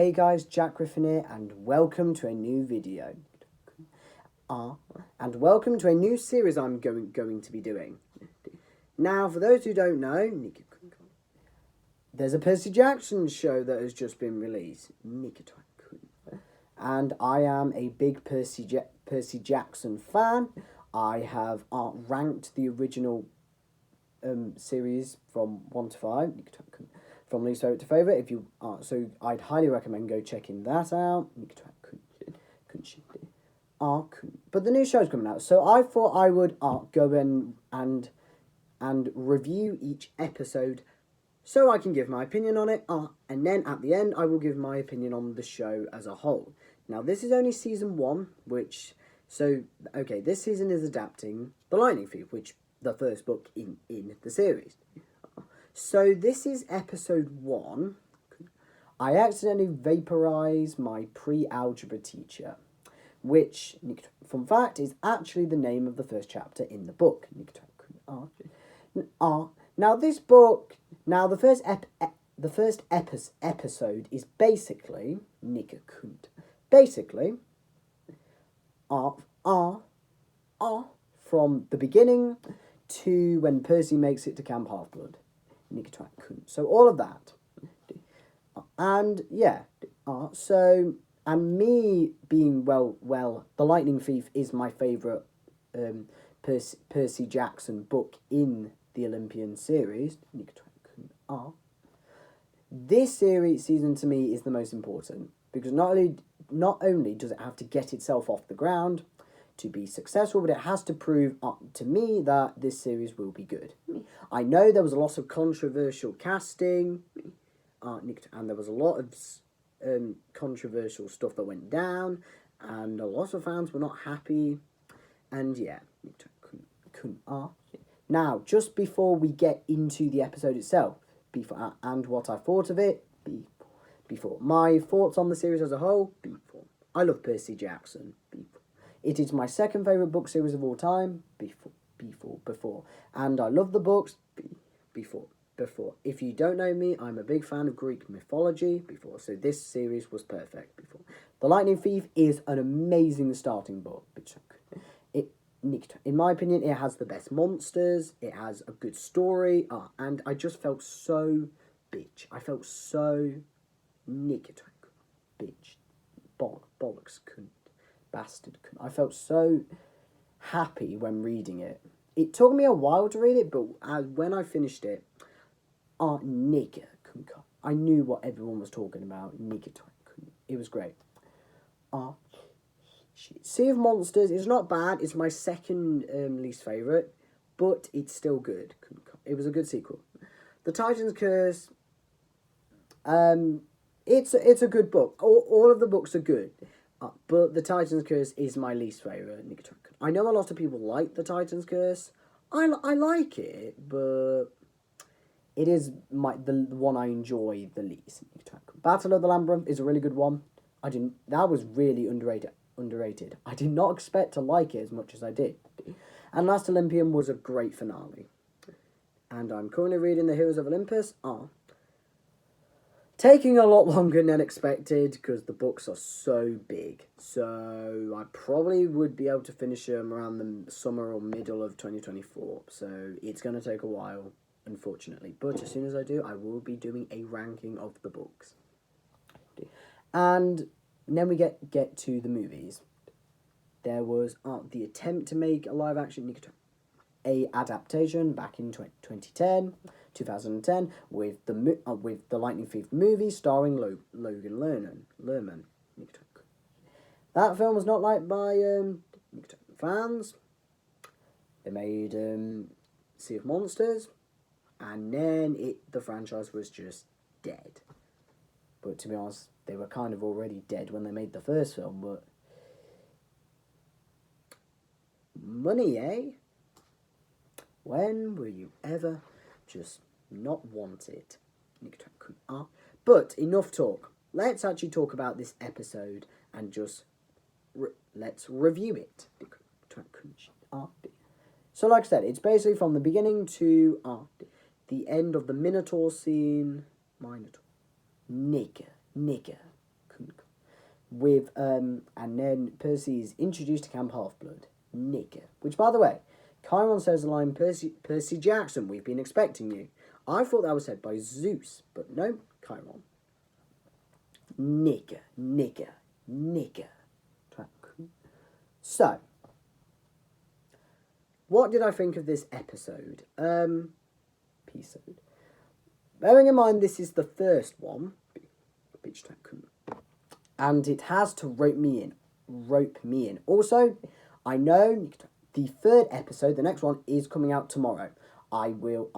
Hey guys, Jack Griffin here, and welcome to a new video. And welcome to a new series I'm going to be doing. Now, for those who don't know, there's a Percy Jackson show that has just been released. And I am a big Percy Jackson fan. I have ranked the original series from 1 to 5. From least favourite to favourite. If you so I'd highly recommend go checking that out. But the new show's coming out, so I thought I would go in and review each episode so I can give my opinion on it, and then at the end I will give my opinion on the show as a whole. Now this is only season 1, this season is adapting The Lightning Thief, which the first book in the series. So this is episode 1. I accidentally vaporised my pre-algebra teacher, which, fun fact, is actually the name of the first chapter in the book. Now this book, the first episode is basically from the beginning to when Percy makes it to Camp Half-Blood. So all of that, and yeah, and me being well, The Lightning Thief is my favourite Percy Jackson book in the Olympian series. This season to me is the most important because not only does it have to get itself off the ground to be successful, but it has to prove to me that this series will be good. I know there was a lot of controversial casting, and there was a lot of controversial stuff that went down, and a lot of fans were not happy, and yeah. Now, just before we get into the episode itself, and what I thought of it, before my thoughts on the series as a whole, I love Percy Jackson, It is my second favourite book series of all time, before. And I love the books, before. If you don't know me, I'm a big fan of Greek mythology, so this series was perfect, The Lightning Thief is an amazing starting book. In my opinion, it has the best monsters, it has a good story, and I just felt so bitch. I felt so bitch. Bollocks, cunt. Bastard. I felt so happy when reading it. It took me a while to read it, but when I finished it, I knew what everyone was talking about. It was great. Sea of Monsters is not bad. It's my second least favourite, but it's still good. It was a good sequel. The Titan's Curse, it's a good book. All of the books are good. But The Titan's Curse is my least favourite. I know a lot of people like The Titan's Curse. I like it, but it is the one I enjoy the least. Battle of the Labyrinth is a really good one. That was really underrated. I did not expect to like it as much as I did. And Last Olympian was a great finale. And I'm currently reading The Heroes of Olympus. Taking a lot longer than expected because the books are so big. So I probably would be able to finish them around the summer or middle of 2024. So it's going to take a while, unfortunately. But as soon as I do, I will be doing a ranking of the books. And then we get to the movies. There was the attempt to make a live-action adaptation back in 2010, with the Lightning Thief movie starring Logan Lerman. That film was not liked by fans. They made Sea of Monsters, and then the franchise was just dead. But to be honest, they were kind of already dead when they made the first film, but money, eh? When will you ever just not want it? But enough talk. Let's actually talk about this episode and just let's review it. So like I said, it's basically from the beginning to the end of the Minotaur scene. Nigger. with and then Percy is introduced to Camp Half-Blood, nigger. Which, by the way, Chiron says the line, Percy Jackson, we've been expecting you. I thought that was said by Zeus, but no, Chiron. Nigger, nigger, nigger. So, what did I think of this episode? Episode. Bearing in mind this is the first one, and it has to rope me in. Also, I know the third episode, the next one, is coming out tomorrow. I will,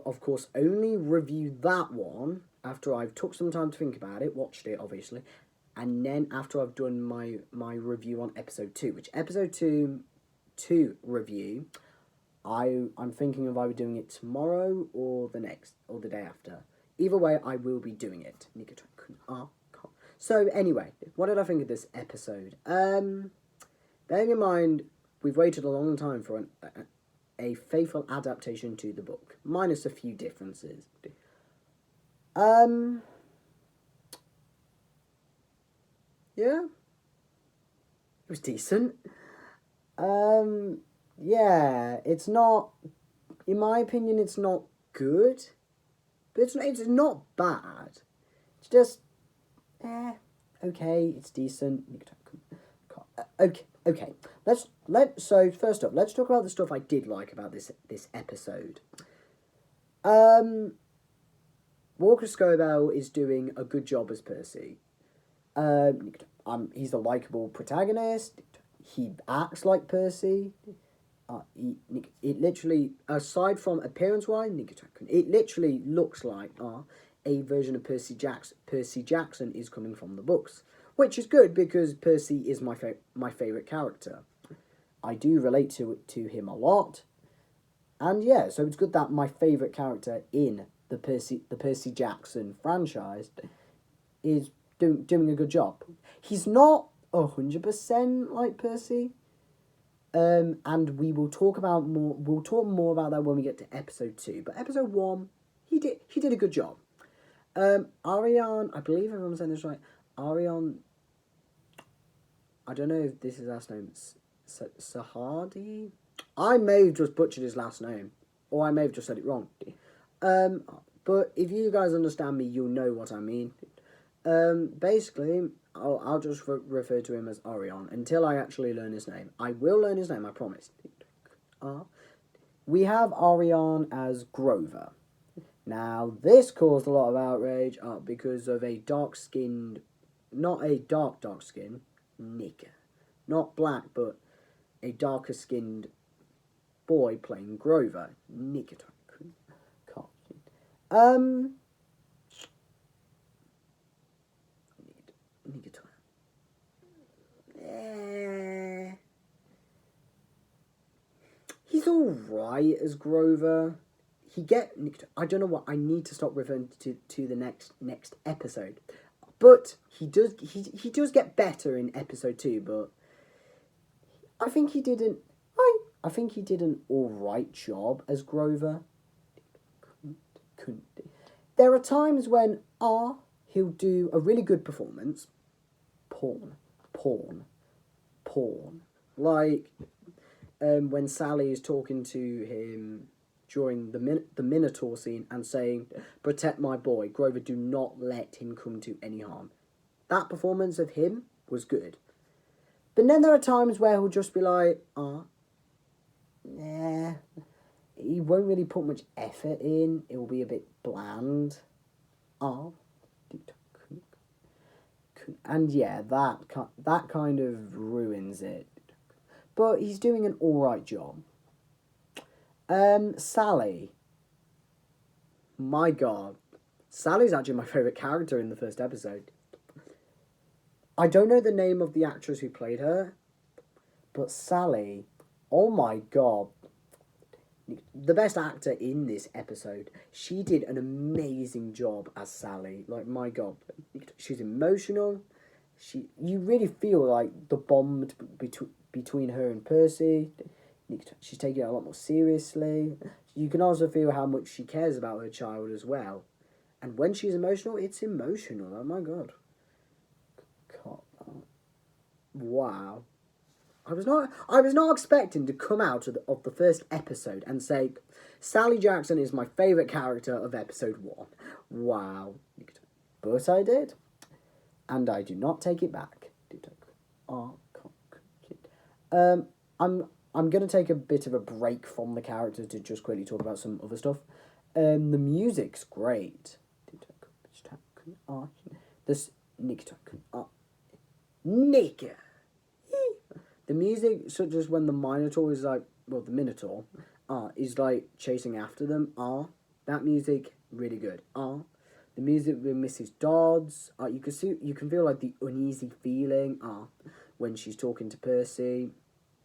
of course, only review that one after I've took some time to think about it, watched it, obviously, and then after I've done my review on episode 2, which episode 2 review, I'm thinking of either doing it tomorrow or the day after. Either way, I will be doing it. So anyway, what did I think of this episode? Bearing in mind, we've waited a long time for a faithful adaptation to the book, minus a few differences. Yeah, it was decent. Yeah, it's not, in my opinion, it's not good, but it's not bad. It's just, okay, it's decent. Okay. So first up, let's talk about the stuff I did like about this episode. Walker Scobell is doing a good job as Percy. He's a likable protagonist. He acts like Percy. It literally, aside from appearance-wise, it literally looks like a version of Percy Jackson is coming from the books, which is good because Percy is my favourite character. I do relate to him a lot, and yeah, so it's good that my favourite character in the Percy Jackson franchise is doing a good job. He's not 100% like Percy. And we will talk more about that when we get to episode 2. But episode 1, he did a good job. Arion, I believe everyone's saying this right. Arion, I don't know if this is his last name. Sahadi? I may have just butchered his last name, or I may have just said it wrong. But if you guys understand me, you'll know what I mean. Basically, I'll just refer to him as Orion until I actually learn his name. I will learn his name, I promise. We have Orion as Grover. Now, this caused a lot of outrage because of a dark-skinned, not a dark skin, nigger. Not black, but a darker-skinned boy playing Grover. Nigger. He's alright as Grover. I don't know what, I need to stop referring to the next episode. But he does get better in episode 2, but I think he did an alright job as Grover. There are times when he'll do a really good performance. Porn. Like when Sally is talking to him during the Minotaur scene and saying, "Protect my boy, Grover, do not let him come to any harm." That performance of him was good. But then there are times where he'll just be like, he won't really put much effort in. It will be a bit bland. And yeah, that kind of ruins it. But he's doing an alright job. Sally. My God. Sally's actually my favourite character in the first episode. I don't know the name of the actress who played her, but Sally, oh my God. The best actor in this episode. She did an amazing job as Sally. Like, my God. She's emotional. You really feel like the bond between her and Percy. She's taking it a lot more seriously. You can also feel how much she cares about her child as well. And when she's emotional, it's emotional. Oh my god. Wow. I was not expecting to come out of the first episode and say Sally Jackson is my favourite character of episode 1. Wow. But I did. And I do not take it back. I'm going to take a bit of a break from the character to just quickly talk about some other stuff. The music's great. This Nika. The music, such as when the Minotaur is the Minotaur, is chasing after them. That music really good. The music with Mrs. Dodds. You can feel the uneasy feeling. When she's talking to Percy,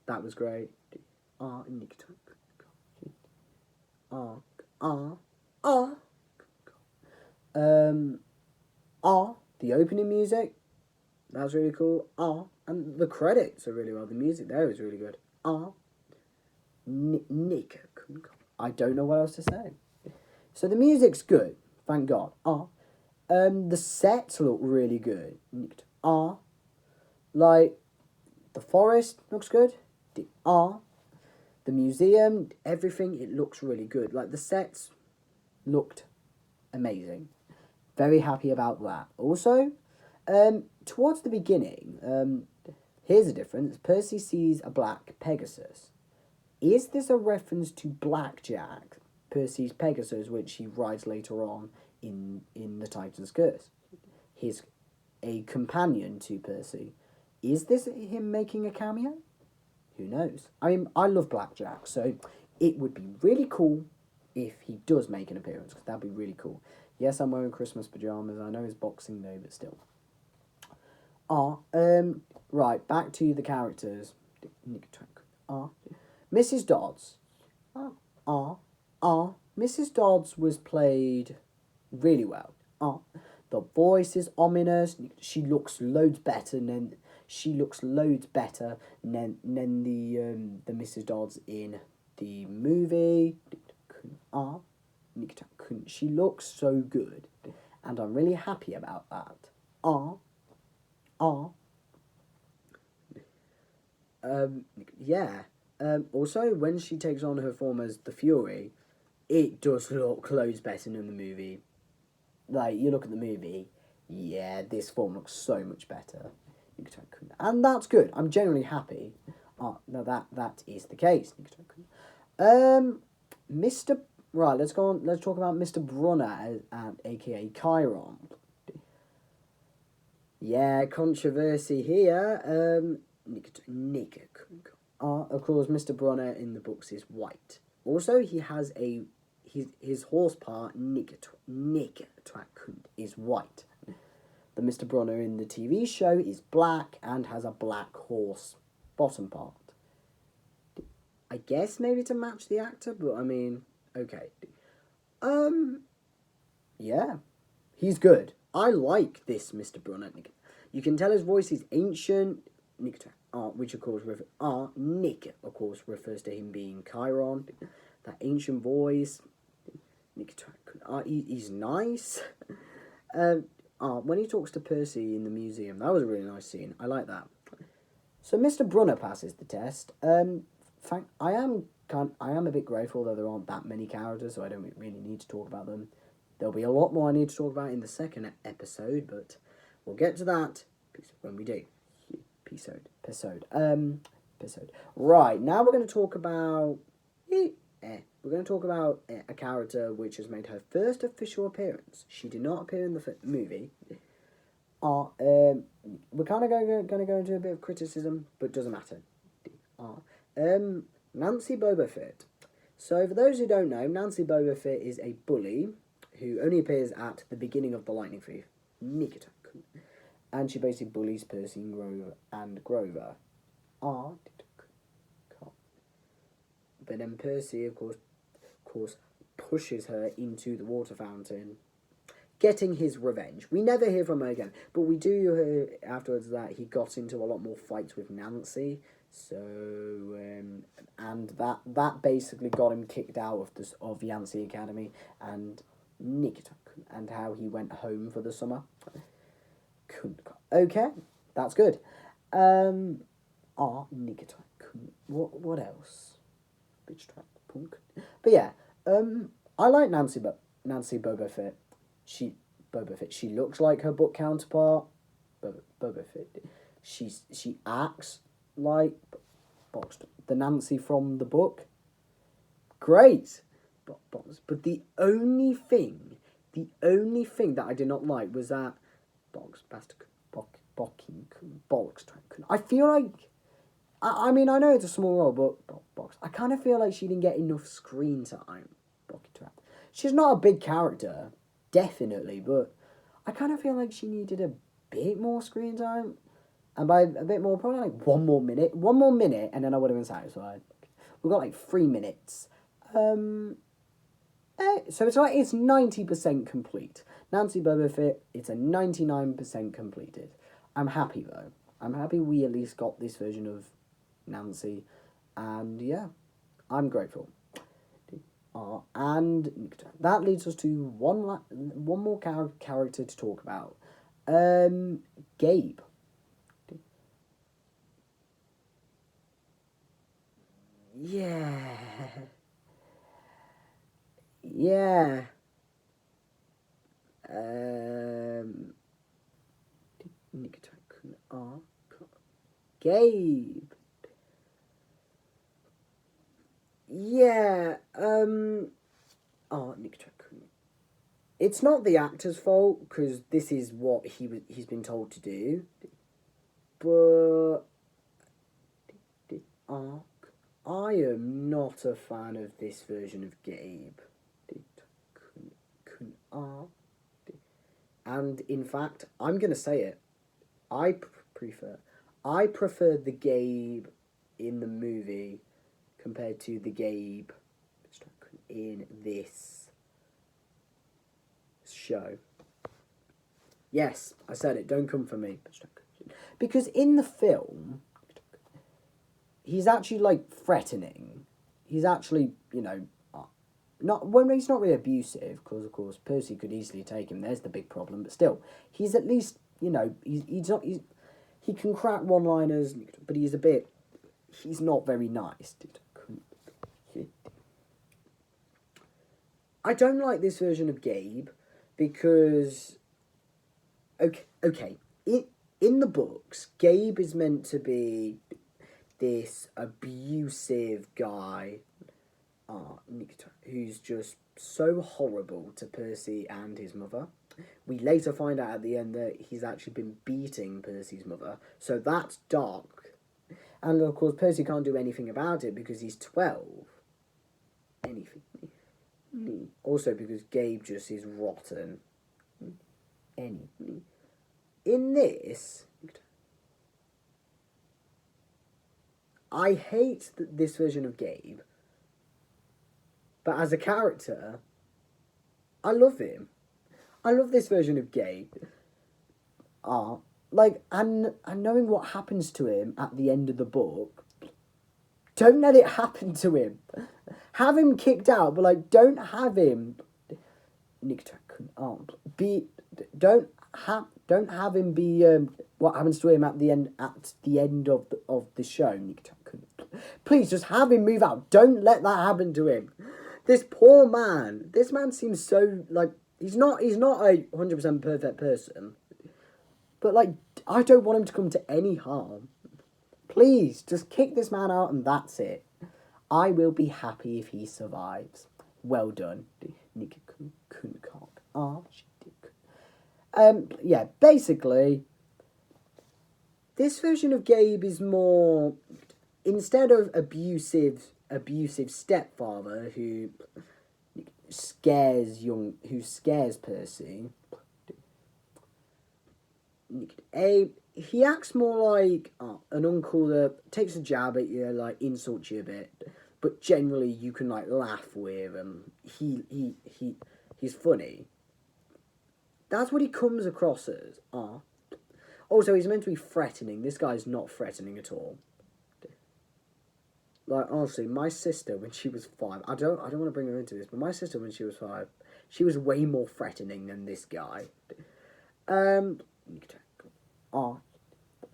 that was great. The opening music, that's really cool. And the credits are really well. The music there is really good. Nick. I don't know what else to say. So the music's good, thank God. The sets look really good. The forest looks good. The museum, everything, it looks really good. The sets looked amazing. Very happy about that. Also, towards the beginning, here's a difference. Percy sees a black Pegasus. Is this a reference to Blackjack, Percy's Pegasus, which he rides later on in the Titan's Curse? He's a companion to Percy. Is this him making a cameo? Who knows? I love Blackjack, so it would be really cool if he does make an appearance, because that'd be really cool. Yes, I'm wearing Christmas pyjamas. I know it's Boxing Day, but still. Right, back to the characters. Mrs. Dodds. Mrs. Dodds was played really well. The voice is ominous. She looks loads better than the Mrs. Dodds in the movie. She looks so good, and I'm really happy about that. Also, when she takes on her form as the Fury, it does look loads better than the movie. You look at the movie, this form looks so much better. And that's good. I'm genuinely happy. No, that is the case. Mr. Right, let's go on. Let's talk about Mr. Brunner, aka Chiron. Yeah, controversy here. Of course, Mr. Brunner in the books is white. Also, he has his horse part, Nick is white. The Mr. Brunner in the TV show is black and has a black horse bottom part. I guess maybe to match the actor, but okay. Yeah. He's good. I like this Mr. Brunner. You can tell his voice is ancient, which of course Nick of course refers to him being Chiron. That ancient voice. He's nice. When he talks to Percy in the museum, that was a really nice scene. I like that. So Mr. Brunner passes the test. I am a bit grateful that there aren't that many characters, so I don't really need to talk about them. There'll be a lot more I need to talk about in the second episode, but we'll get to that when we do. Episode. Right, now we're going to talk about a character which has made her first official appearance. She did not appear in the movie. We're kind of going to go into a bit of criticism, but doesn't matter. Nancy Boba Fett. So, for those who don't know, Nancy Boba Fett is a bully who only appears at the beginning of The Lightning Thief, Nikita. And she basically bullies Percy and Grover. But then Percy, of course, pushes her into the water fountain, getting his revenge. We never hear from her again, but we do hear afterwards that he got into a lot more fights with Nancy. So, and that basically got him kicked out of Yancey Academy, and Nikita and how he went home for the summer. Okay, that's good. Nikita. What else? Bitch trap punk. But yeah, I like Nancy Boba Fett. She looks like her book counterpart. Boba Fett. She acts like the Nancy from the book. Great. But the only thing that I did not like was that bollocks track. I feel like, I mean, I know it's a small role, but I kind of feel like she didn't get enough screen time. She's not a big character, definitely, but I kind of feel like she needed a bit more screen time. And by a bit more, probably like one more minute, and then I would have been satisfied. We've got like 3 minutes. So it's 90% complete. Nancy Boba Fett, it's a 99% completed. I'm happy though. I'm happy we at least got this version of Nancy, and yeah, I'm grateful. And that leads us to one more character to talk about. Gabe. Yeah. Yeah. Gabe. Yeah. Nick Tycoon. It's not the actor's fault because this is what he's been told to do. But I am not a fan of this version of Gabe. And in fact, I'm gonna say it. I prefer the Gabe in the movie compared to the Gabe in this show. Yes, I said it. Don't come for me. Because in the film, he's actually like threatening. He's actually, he's not really abusive, because of course Percy could easily take him. There's the big problem. But still, he's at least, he can crack one-liners, but he's not very nice. I don't like this version of Gabe because, okay, in the books, Gabe is meant to be this abusive guy, who's just so horrible to Percy and his mother. We later find out at the end that he's actually been beating Percy's mother, so that's dark. And of course, Percy can't do anything about it because he's 12. Anything. Also because Gabe just is rotten. In this, I hate this version of Gabe, but as a character, I love him. I love this version of Gabe. And knowing what happens to him at the end of the book, don't let it happen to him. Have him kicked out, but don't have him. Don't have him be what happens to him at the end of the show. Please just have him move out. Don't let that happen to him. This poor man. This man seems so he's not a 100% perfect person. But I don't want him to come to any harm. Please just kick this man out and that's it. I will be happy if he survives. Well done. Yeah, basically, this version of Gabe is more, instead of abusive stepfather who scares Percy, he acts more like an uncle that takes a jab at you, insults you a bit, but generally you can laugh with him. He's funny. That's what he comes across as. Also, he's meant to be threatening. This guy's not threatening at all. Honestly, my sister when she was 5, I don't want to bring her into this, but my sister when she was 5, She was way more threatening than this guy.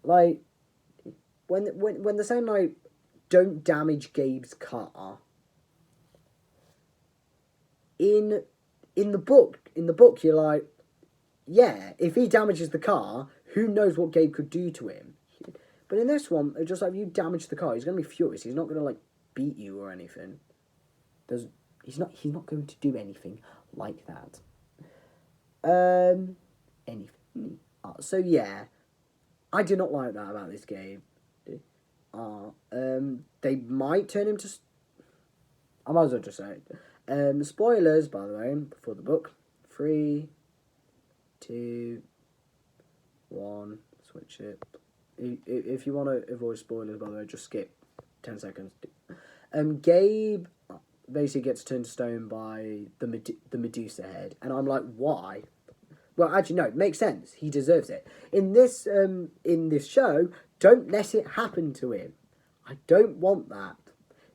Like when they're saying like, don't damage Gabe's car. In the book, you're like, yeah, if he damages the car, who knows what Gabe could do to him? But in this one, it's just like, if you damage the car, he's gonna be furious. He's not gonna like beat you or anything. He's not going to do anything like that. Anything. So yeah, I do not like that about this game. They might turn him to. I might as well just say it. Spoilers, by the way, for the book. 3, 2, 1. Switch it. If you want to avoid spoilers, by the way, just skip 10 seconds. Gabe basically gets turned to stone by the Medusa head, and I'm like, why? Well, actually, no, it makes sense. He deserves it. In this show, don't let it happen to him. I don't want that.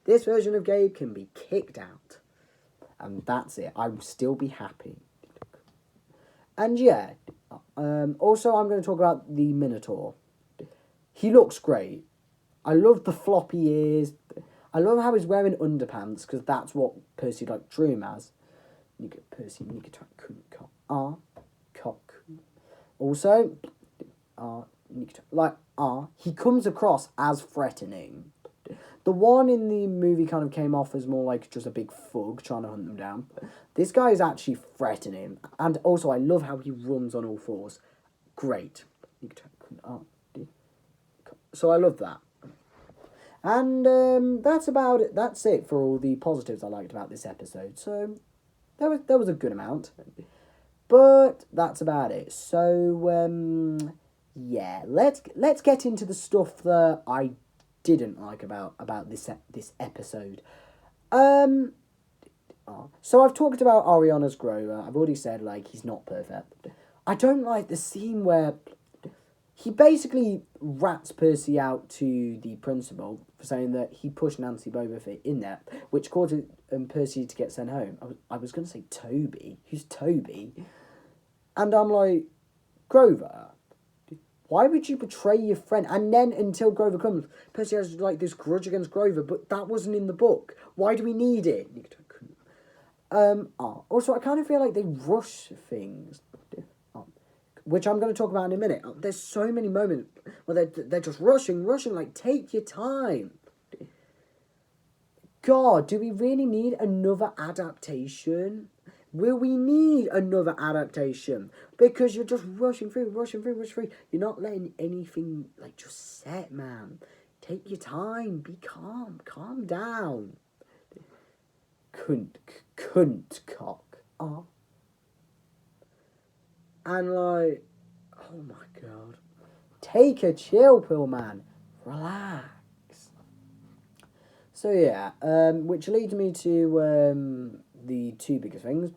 This version of Gabe can be kicked out, and that's it. I will still be happy. And yeah, also I'm going to talk about the Minotaur. He looks great. I love the floppy ears. I love how he's wearing underpants, because that's what Percy drew him as. Percy cock. Also, he comes across as threatening. The one in the movie kind of came off as more like just a big thug trying to hunt them down. This guy is actually threatening. And also, I love how he runs on all fours. Great. So I love that. And that's about it. That's it for all the positives I liked about this episode. So there was a good amount. But that's about it. So yeah, let's get into the stuff that I didn't like about this episode. So I've talked about Ariana's Grover. I've already said like he's not perfect. I don't like the scene where he basically rats Percy out to the principal for saying that he pushed Nancy Boberfit in there, which caused Percy to get sent home. I was going to say Toby. Who's Toby? And I'm like, Grover, why would you betray your friend? And then until Grover comes, Percy has like this grudge against Grover, but that wasn't in the book. Why do we need it? Also, I kind of feel like they rush things, which I'm going to talk about in a minute. There's so many moments where they're just rushing, like, take your time. God, do we really need another adaptation? Will we need another adaptation? Because you're just rushing through. You're not letting anything, like, just set, man. Take your time. Be calm cunt cock. And like, oh my God. Take a chill pill, man. Relax. So yeah, which leads me to the two biggest things.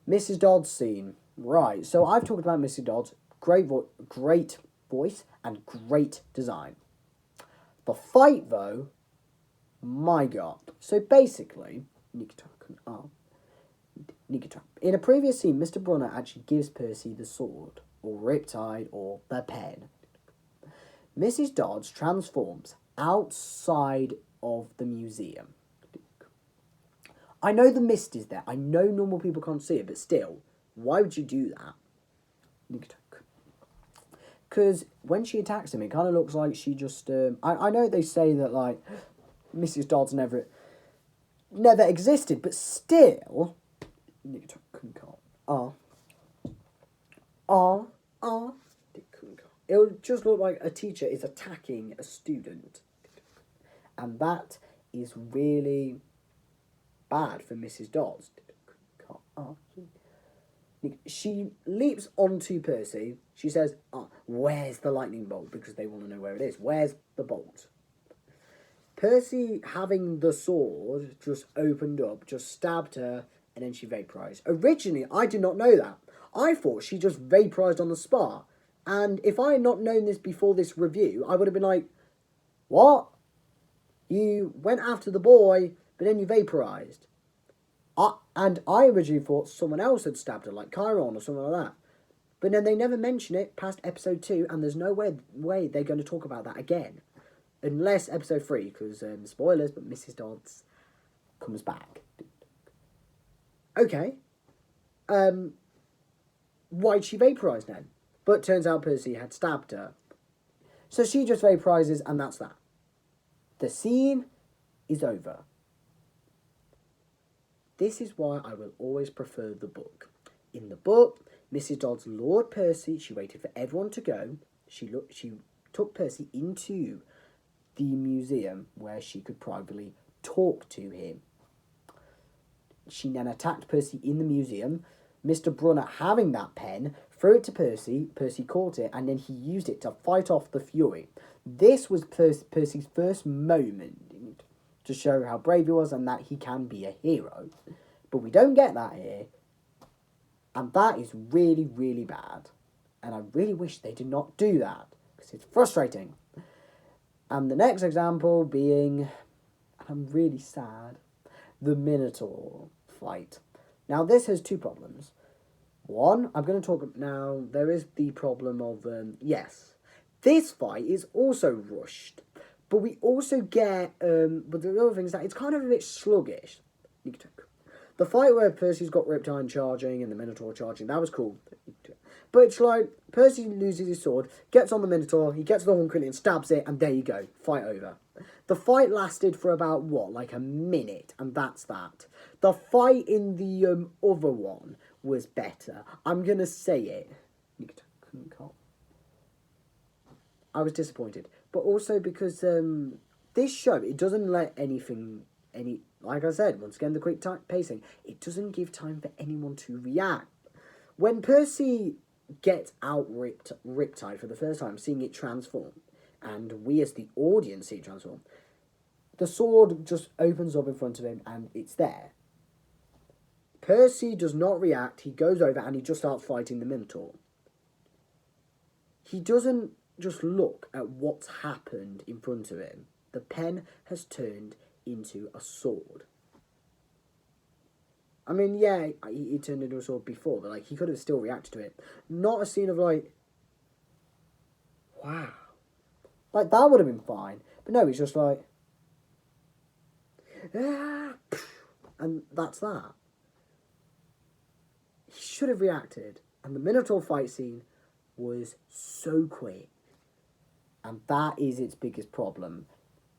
Mrs. Dodd's scene. Right, so I've talked about Mrs. Dodd's great voice and great design. The fight, though, my God. So basically, in a previous scene, Mr. Brunner actually gives Percy the sword, or Riptide, or the pen. Mrs. Dodds transforms outside of the museum. I know the mist is there. I know normal people can't see it, but still, why would you do that? Because when she attacks him, it kind of looks like she just... I know they say that, like, Mrs. Dodds never existed, but still... It would just look like a teacher is attacking a student. And that is really bad for Mrs. Dodds. She leaps onto Percy. She says, where's the lightning bolt? Because they want to know where it is. Where's the bolt? Percy, having the sword, just opened up, just stabbed her, and then she vaporized. Originally, I did not know that. I thought she just vaporized on the spot. And if I had not known this before this review, I would have been like, what? You went after the boy, but then you vaporized. I originally thought someone else had stabbed her, like Chiron or something like that. But then they never mention it past episode 2, and there's no way they're going to talk about that again. Unless episode 3, because, spoilers, but Mrs. Dodds comes back. Okay. Why'd she vaporise then? But turns out Percy had stabbed her. So she just vaporises, and that's that. The scene is over. This is why I will always prefer the book. In the book, Mrs. Dodds lured Percy. She waited for everyone to go. She took Percy into the museum where she could privately talk to him. She then attacked Percy in the museum. Mr. Brunner, having that pen, threw it to Percy. Percy caught it, and then he used it to fight off the Fury. This was Percy's first moment to show how brave he was and that he can be a hero. But we don't get that here. And that is really, really bad. And I really wish they did not do that, because it's frustrating. And the next example being, and I'm really sad, the Minotaur fight. Now, this has 2 problems. One, I'm going to talk now, there is the problem of, yes, this fight is also rushed. But we also get, but the other thing is that it's kind of a bit sluggish. The fight where Percy's got Riptide charging and the Minotaur charging, that was cool. But it's like, Percy loses his sword, gets on the Minotaur, he gets the Horncrux and stabs it, and there you go, fight over. The fight lasted for about, like a minute, and that's that. The fight in the other one was better. I'm going to say it. I was disappointed. But also because this show, it doesn't let like I said, once again, the quick pacing, it doesn't give time for anyone to react. When Percy gets out-ripped Riptide for the first time, seeing it transform, and we as the audience see it transform, the sword just opens up in front of him and it's there. Percy does not react, he goes over and he just starts fighting the Minotaur. He doesn't just look at what's happened in front of him. The pen has turned into a sword. I mean, yeah, he turned into a sword before, but he could have still reacted to it. Not a scene of wow. That would have been fine. But no, he's just ah, and that's that. He should have reacted. And the Minotaur fight scene was so quick. And that is its biggest problem.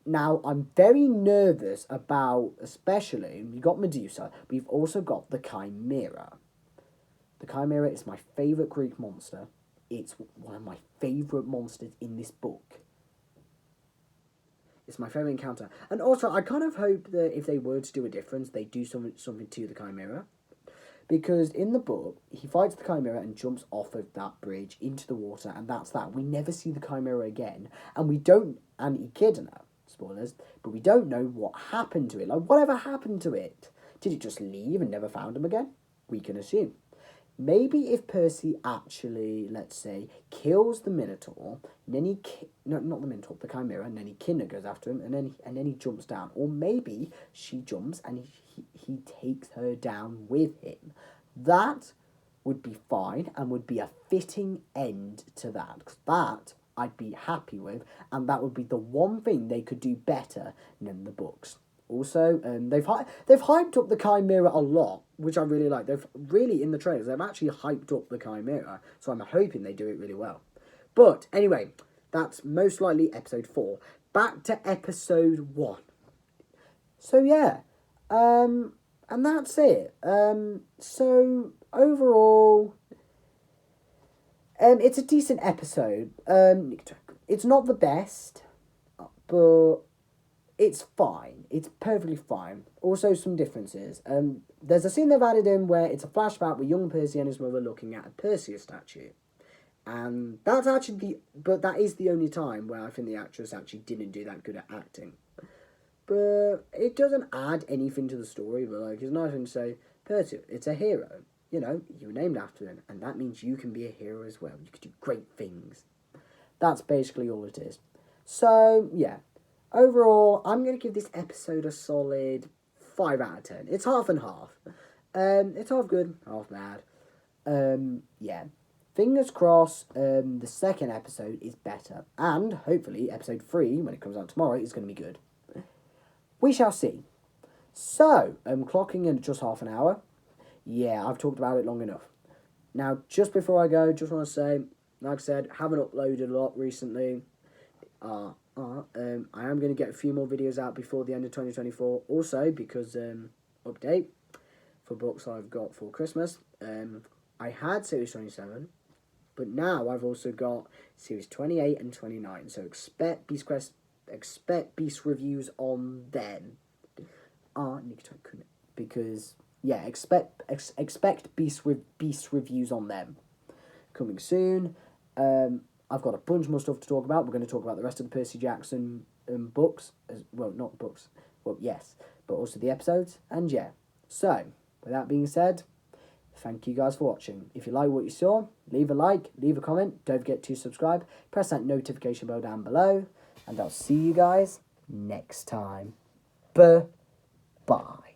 Now, I'm very nervous about, especially, you've got Medusa, but you've also got the Chimera. The Chimera is my favourite Greek monster. It's one of my favourite monsters in this book. It's my favourite encounter. And also, I kind of hope that if they were to do a difference, they do something to the Chimera. Because in the book, he fights the Chimera and jumps off of that bridge into the water, and that's that. We never see the Chimera again, and he killed her. Spoilers, but we don't know what happened to it. Whatever happened to it? Did it just leave and never found him again? We can assume. Maybe if Percy actually, let's say, kills the Minotaur, and then not the Minotaur, the Chimera, and then Kinder goes after him, and then he jumps down. Or maybe she jumps and he takes her down with him. That would be fine and would be a fitting end to that. Because that I'd be happy with, and that would be the one thing they could do better than the books. Also, they've hyped up the Chimera a lot, which I really like. They've really, in the trailers, they've actually hyped up the Chimera, so I'm hoping they do it really well. But anyway, that's most likely episode 4. Back to episode 1. So yeah, and that's it. So overall, it's a decent episode. It's not the best, but it's fine. It's perfectly fine. Also, some differences. There's a scene they've added in where it's a flashback with young Percy and his mother looking at a Perseus statue. And that's actually that is the only time where I think the actress actually didn't do that good at acting. But it doesn't add anything to the story, but it's nice to say, Percy, it's a hero. You were named after him, and that means you can be a hero as well. You can do great things. That's basically all it is. So, yeah. Overall, I'm going to give this episode a solid 5 out of 10. It's half and half. It's half good, half bad. Yeah. Fingers crossed, the second episode is better. And hopefully episode 3, when it comes out tomorrow, is going to be good. We shall see. So, clocking in just half an hour. Yeah, I've talked about it long enough. Now, just before I go, just want to say, like I said, haven't uploaded a lot recently. I am going to get a few more videos out before the end of 2024. Also, because, update, for books I've got for Christmas. I had Series 27, but now I've also got Series 28 and 29. So expect Beast reviews on them. Because, yeah, expect Beast reviews on them. Coming soon. I've got a bunch more stuff to talk about. We're going to talk about the rest of the Percy Jackson books. Well, not books. Well, yes. But also the episodes. And yeah. So, with that being said, thank you guys for watching. If you like what you saw, leave a like, leave a comment. Don't forget to subscribe. Press that notification bell down below. And I'll see you guys next time. Bye.